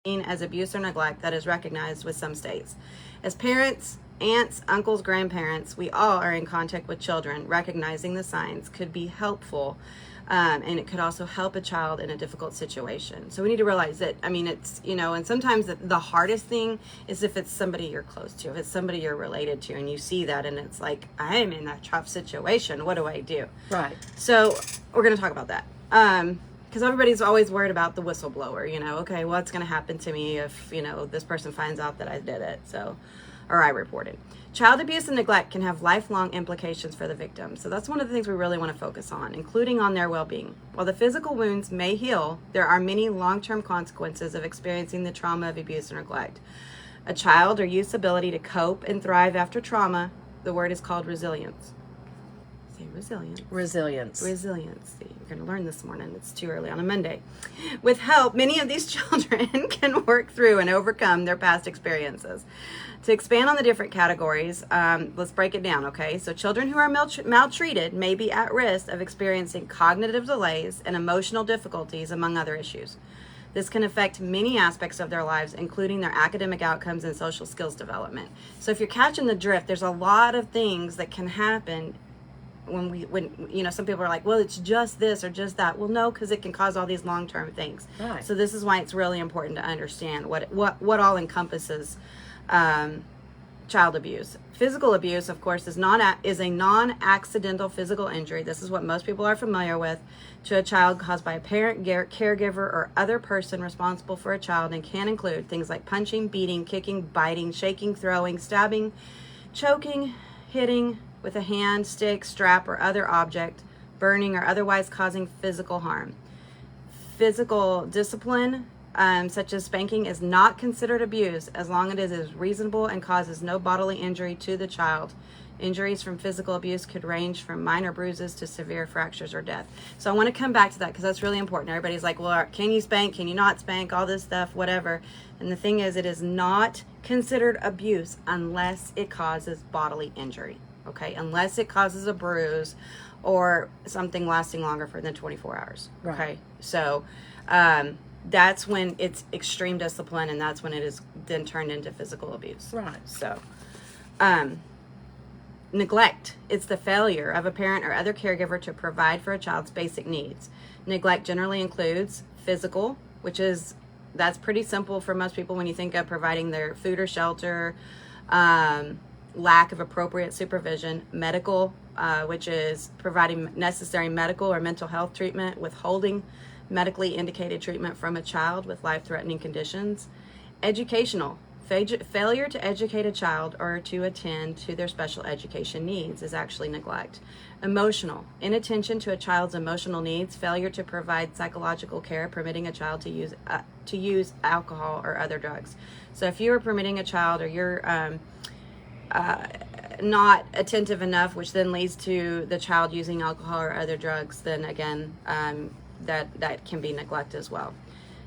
as abuse or neglect that is recognized with some states. As parents, aunts, uncles, grandparents, we all are in contact with children. Recognizing the signs could be helpful, and it could also help a child in a difficult situation. So we need to realize that, I mean, it's, you know, and sometimes the hardest thing is if it's somebody you're close to, if it's somebody you're related to, and you see that and it's like, I'm in that tough situation, what do I do? Right. So we're going to talk about that. Because everybody's always worried about the whistleblower, you know, okay, what's going to happen to me if, you know, this person finds out that I did it, so, or I reported. Child abuse and neglect can have lifelong implications for the victim. So that's one of the things we really want to focus on, including on their well-being. While the physical wounds may heal, there are many long-term consequences of experiencing the trauma of abuse and neglect. A child or youth's ability to cope and thrive after trauma, the word is called resilience. Say resilience. Resilience. Resilience. See, you're going to learn this morning. It's too early on a Monday. With help, many of these children can work through and overcome their past experiences. To expand on the different categories, let's break it down, okay? So children who are maltreated may be at risk of experiencing cognitive delays and emotional difficulties, among other issues. This can affect many aspects of their lives, including their academic outcomes and social skills development. So if you're catching the drift, there's a lot of things that can happen when you know, some people are like, well, it's just this or just that. Well, no, because it can cause all these long-term things. Right. So this is why it's really important to understand what all encompasses child abuse. Physical abuse, of course, is a non-accidental physical injury. This is what most people are familiar with, to a child caused by a parent, caregiver, or other person responsible for a child, and can include things like punching, beating, kicking, biting, shaking, throwing, stabbing, choking, hitting with a hand, stick, strap, or other object, burning, or otherwise causing physical harm. Physical discipline, such as spanking, is not considered abuse as long as it is reasonable and causes no bodily injury to the child. Injuries from physical abuse could range from minor bruises to severe fractures or death. So I want to come back to that because that's really important. Everybody's like, well, can you spank? Can you not spank? All this stuff, whatever. And the thing is, it is not considered abuse unless it causes bodily injury. Okay, unless it causes a bruise or something lasting longer than 24 hours. Right. Okay, so that's when it's extreme discipline, and that's when it is then turned into physical abuse. Right. So, neglect. It's the failure of a parent or other caregiver to provide for a child's basic needs. Neglect generally includes physical, that's pretty simple for most people when you think of providing their food or shelter, lack of appropriate supervision. Medical, which is providing necessary medical or mental health treatment, withholding medically indicated treatment from a child with life-threatening conditions. Educational, failure to educate a child or to attend to their special education needs is actually neglect. Emotional, inattention to a child's emotional needs, failure to provide psychological care, permitting a child to use alcohol or other drugs. So if you are permitting a child, or you're not attentive enough, which then leads to the child using alcohol or other drugs, then again, that can be neglect as well.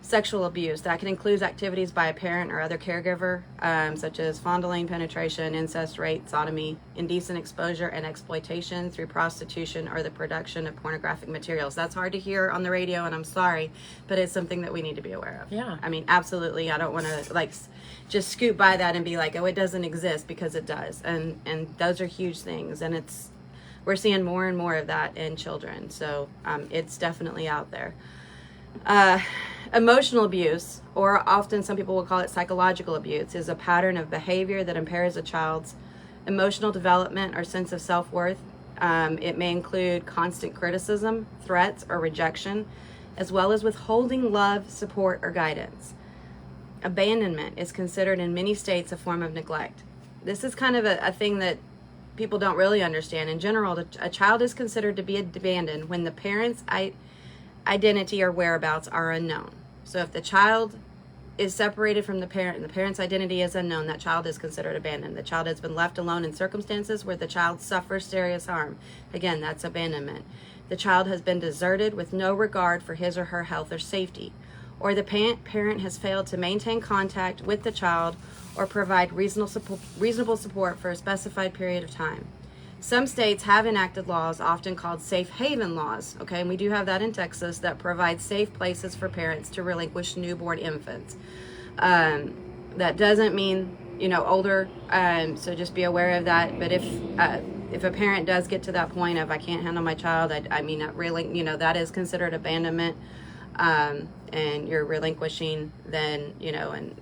Sexual abuse, that can include activities by a parent or other caregiver, such as fondling, penetration, incest, rape, sodomy, indecent exposure, and exploitation through prostitution or the production of pornographic materials. That's hard to hear on the radio, and I'm sorry, but it's something that we need to be aware of. Yeah. I mean, absolutely. I don't want to just scoot by that and be like, oh, it doesn't exist, because it does. And those are huge things, and we're seeing more and more of that in children. So it's definitely out there. Emotional abuse, or often some people will call it psychological abuse, is a pattern of behavior that impairs a child's emotional development or sense of self-worth. It may include constant criticism, threats, or rejection, as well as withholding love, support, or guidance. Abandonment is considered in many states a form of neglect. This is kind of a thing that people don't really understand. In general, a child is considered to be abandoned when the parent's identity or whereabouts are unknown. So if the child is separated from the parent and the parent's identity is unknown, that child is considered abandoned. The child has been left alone in circumstances where the child suffers serious harm. Again, that's abandonment. The child has been deserted with no regard for his or her health or safety, or the parent has failed to maintain contact with the child or provide reasonable support for a specified period of time. Some states have enacted laws, often called safe haven laws, okay, and we do have that in Texas, that provide safe places for parents to relinquish newborn infants. That doesn't mean, older. So just be aware of that. But if a parent does get to that point of, I can't handle my child, I mean, not really, that is considered abandonment. And you're relinquishing, then,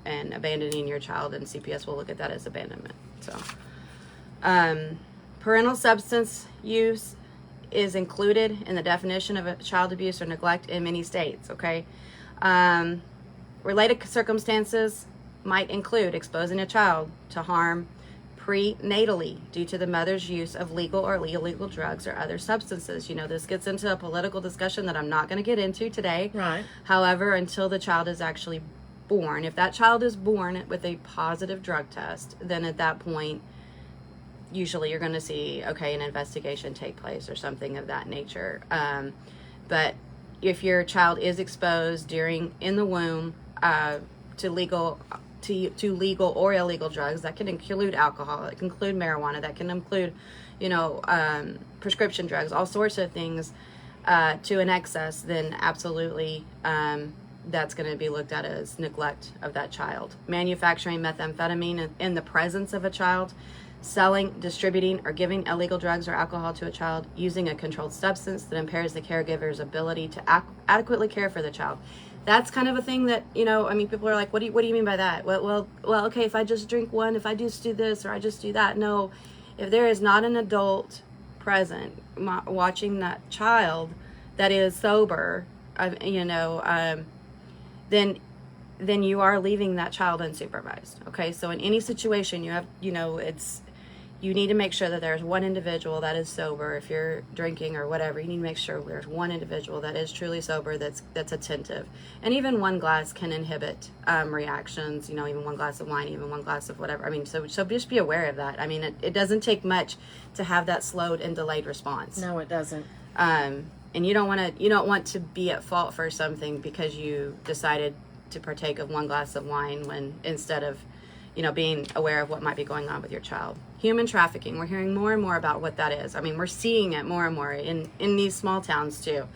and abandoning your child, and CPS will look at that as abandonment. So, parental substance use is included in the definition of a child abuse or neglect in many states, okay? Related circumstances might include exposing a child to harm prenatally due to the mother's use of legal or illegal drugs or other substances. This gets into a political discussion that I'm not going to get into today. Right. However, until the child is actually born, if that child is born with a positive drug test, then at that point, usually you're going to see, an investigation take place or something of that nature. But if your child is exposed in the womb to legal or illegal drugs, that can include alcohol, it can include marijuana, that can include, prescription drugs, all sorts of things, to an excess, then absolutely, that's going to be looked at as neglect of that child. Manufacturing methamphetamine in the presence of a child, selling, distributing, or giving illegal drugs or alcohol to a child, using a controlled substance that impairs the caregiver's ability to adequately care for the child. That's kind of a thing that, people are like, what do you mean by that? Well, okay, if I just drink one, if I just do this, or I just do that. No, if there is not an adult present watching that child that is sober, then you are leaving that child unsupervised. Okay, so in any situation you have, you need to make sure that there's one individual that is sober. If you're drinking or whatever, you need to make sure there's one individual that is truly sober, that's attentive. And even one glass can inhibit reactions, even one glass of wine, even one glass of whatever. So just be aware of that. It doesn't take much to have that slowed and delayed response. No, it doesn't. And you don't want to be at fault for something because you decided to partake of one glass of wine when instead of being aware of what might be going on with your child. Human trafficking, we're hearing more and more about what that is. We're seeing it more and more in these small towns too.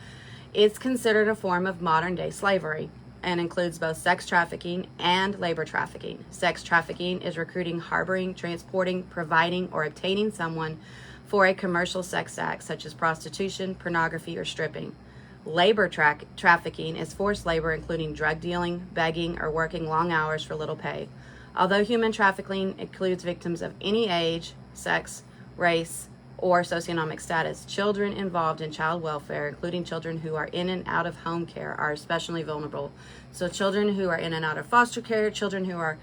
It's considered a form of modern day slavery and includes both sex trafficking and labor trafficking. Sex trafficking is recruiting, harboring, transporting, providing, or obtaining someone for a commercial sex act such as prostitution, pornography, or stripping. Labor trafficking is forced labor, including drug dealing, begging, or working long hours for little pay. Although human trafficking includes victims of any age, sex, race, or socioeconomic status, children involved in child welfare, including children who are in and out of home care, are especially vulnerable. So children who are in and out of foster care, children who are,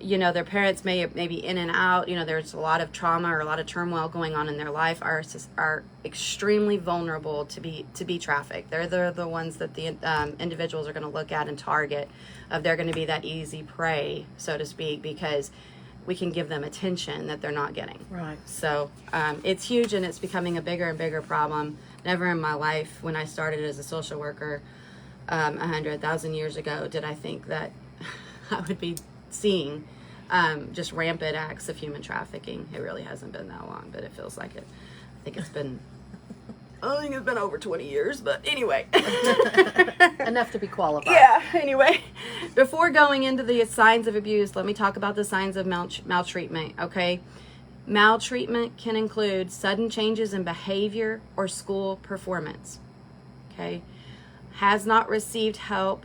their parents may be in and out, there's a lot of trauma or a lot of turmoil going on in their life, are extremely vulnerable to be trafficked. They're the ones that the individuals are going to look at and target. They're going to be that easy prey, so to speak, because we can give them attention that they're not getting. Right. So it's huge, and it's becoming a bigger and bigger problem. Never in my life, when I started as a social worker 100,000 years ago, did I think that I would be seeing just rampant acts of human trafficking. It really hasn't been that long, but it feels like it. I think it's been over 20 years, but anyway. Enough to be qualified. Yeah, anyway. Before going into the signs of abuse, let me talk about the signs of maltreatment, okay? Maltreatment can include sudden changes in behavior or school performance, okay? Has not received help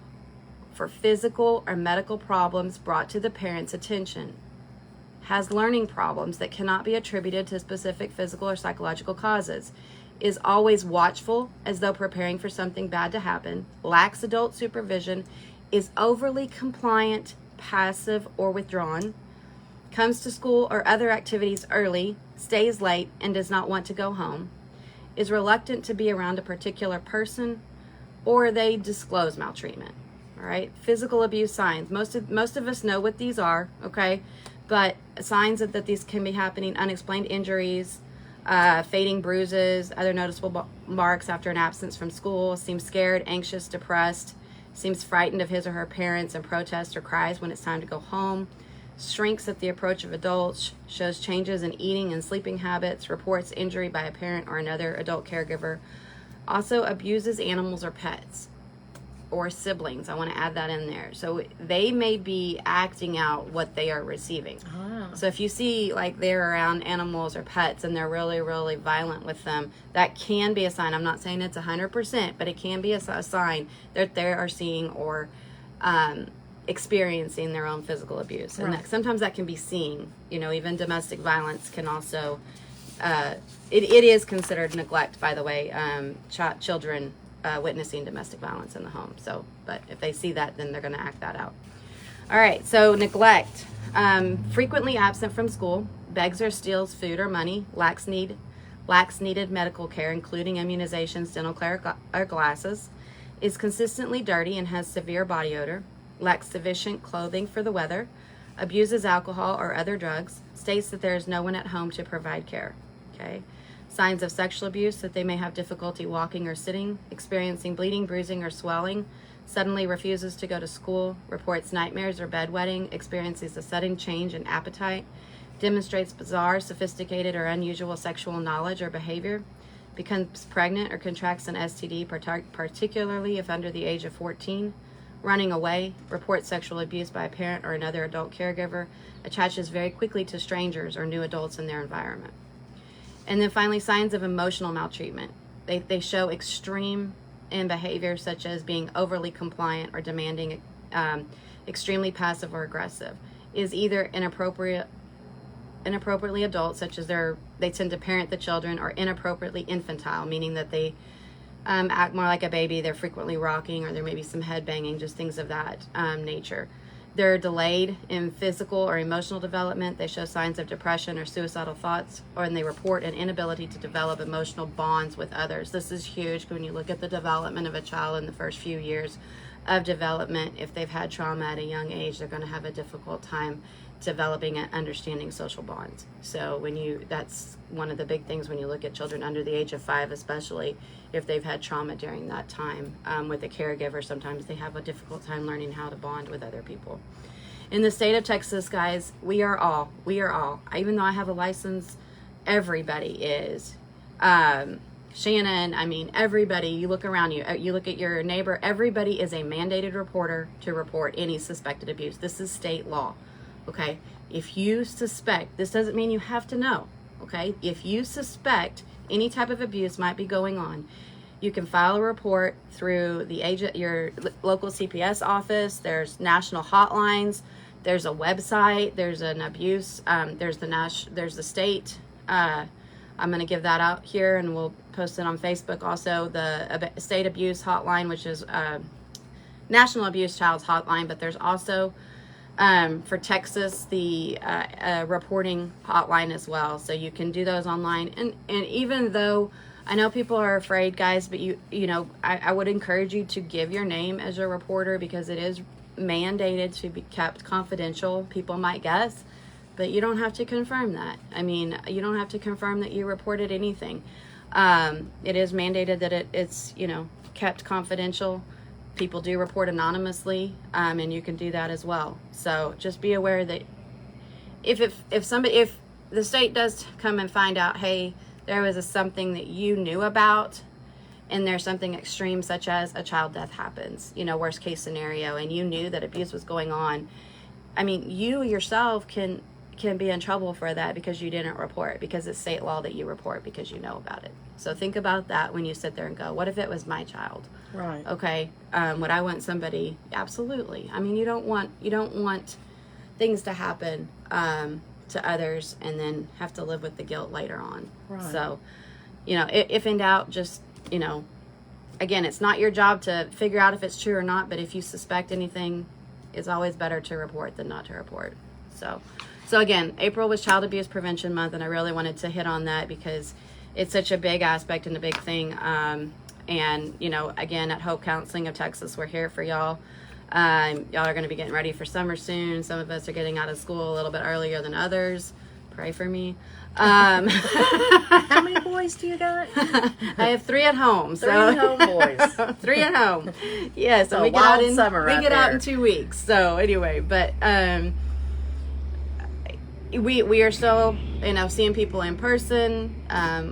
for physical or medical problems brought to the parent's attention. Has learning problems that cannot be attributed to specific physical or psychological causes. Is always watchful as though preparing for something bad to happen. Lacks adult supervision. Is overly compliant, passive, or withdrawn. Comes to school or other activities early. Stays late and does not want to go home. Is reluctant to be around a particular person, or they disclose maltreatment. All right, physical abuse signs. Most of us know what these are, okay? But signs that these can be happening: unexplained injuries, fading bruises, other noticeable marks after an absence from school, seems scared, anxious, depressed, seems frightened of his or her parents and protests or cries when it's time to go home, shrinks at the approach of adults, shows changes in eating and sleeping habits, reports injury by a parent or another adult caregiver, also abuses animals or pets. or siblings. I want to add that in there. So they may be acting out what they are receiving. Ah. So if you see like they're around animals or pets and they're really, really violent with them, that can be a sign. I'm not saying it's 100%, but it can be a sign that they are seeing or experiencing their own physical abuse. And Right. sometimes that can be seen. Even domestic violence can also, it is considered neglect, by the way, children witnessing domestic violence in the home. So, but if they see that, then they're going to act that out. All right, so neglect. Frequently absent from school, begs or steals food or money, lacks needed medical care, including immunizations, dental care, or glasses, is consistently dirty and has severe body odor, lacks sufficient clothing for the weather, abuses alcohol or other drugs, states that there is no one at home to provide care. Okay. Signs of sexual abuse, that they may have difficulty walking or sitting, experiencing bleeding, bruising, or swelling, suddenly refuses to go to school, reports nightmares or bedwetting, experiences a sudden change in appetite, demonstrates bizarre, sophisticated, or unusual sexual knowledge or behavior, becomes pregnant or contracts an STD, particularly if under the age of 14, running away, reports sexual abuse by a parent or another adult caregiver, attaches very quickly to strangers or new adults in their environment. And then finally, signs of emotional maltreatment. They show extreme in behavior such as being overly compliant or demanding, extremely passive or aggressive, is either inappropriately adult, such as they tend to parent the children, or inappropriately infantile, meaning that they act more like a baby, they're frequently rocking, or there may be some head banging, just things of that nature. They're delayed in physical or emotional development. They show signs of depression or suicidal thoughts, and they report an inability to develop emotional bonds with others. This is huge when you look at the development of a child in the first few years of development. If they've had trauma at a young age, they're going to have a difficult time developing and understanding social bonds. So that's one of the big things when you look at children under the age of 5, especially if they've had trauma during that time with a caregiver. Sometimes they have a difficult time learning how to bond with other people. In the state of Texas, guys, we are all, even though I have a license, everybody is. Shannon, everybody, you look around you look at your neighbor, everybody is a mandated reporter to report any suspected abuse. This is state law. Okay, if you suspect, this doesn't mean you have to know, okay? If you suspect any type of abuse might be going on, you can file a report through your local CPS office. There's national hotlines. There's a website. There's an abuse. There's the state. I'm going to give that out here, and we'll post it on Facebook also. The state abuse hotline, which is National Abuse Child's Hotline, but there's also for Texas, the reporting hotline as well. So you can do those online. And even though I know people are afraid, guys, but I would encourage you to give your name as a reporter, because it is mandated to be kept confidential. People might guess, but you don't have to confirm that. You don't have to confirm that you reported anything. It is mandated that it's kept confidential. People do report anonymously, and you can do that as well. So just be aware that if the state does come and find out, hey, there was something that you knew about, and there's something extreme such as a child death happens, worst case scenario, and you knew that abuse was going on, you yourself can be in trouble for that because you didn't report, because it's state law that you report because you know about it. So think about that when you sit there and go, what if it was my child? Right. Okay. Would I want somebody? Absolutely. You don't want things to happen to others and then have to live with the guilt later on. Right. So, if in doubt, just, again, it's not your job to figure out if it's true or not, but if you suspect anything, it's always better to report than not to report. So again, April was Child Abuse Prevention Month, and I really wanted to hit on that because it's such a big aspect and a big thing. And, again, at Hope Counseling of Texas, we're here for y'all. Y'all are going to be getting ready for summer soon. Some of us are getting out of school a little bit earlier than others. Pray for me. How many boys do you got? I have 3 at home. 3 at home boys. 3 at home. Yes, so we get out in summer. We get out in 2 weeks. So anyway, but we are still, seeing people in person.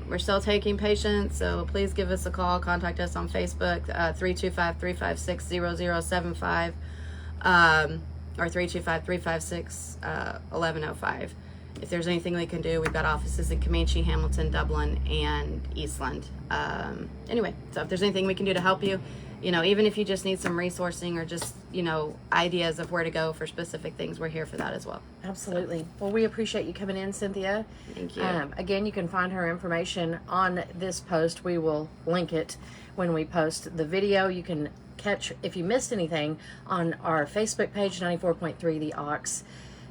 We're still taking patients, so please give us a call. Contact us on Facebook, 325-356-0075, or 325-356-1105. If there's anything we can do, we've got offices in Comanche, Hamilton, Dublin, and Eastland. Anyway, so if there's anything we can do to help you, even if you just need some resourcing or just, ideas of where to go for specific things, we're here for that as well. Absolutely. Well, we appreciate you coming in, Cynthia. Thank you. Again, you can find her information on this post. We will link it when we post the video. You can catch, if you missed anything, on our Facebook page, 94.3 The Ox.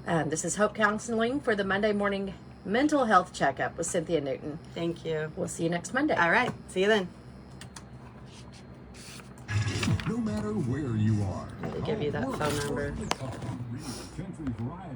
This is Hope Counseling for the Monday morning mental health checkup with Cynthia Newton. Thank you. We'll see you next Monday. All right. See you then. No matter where you are. I'll give you that phone number.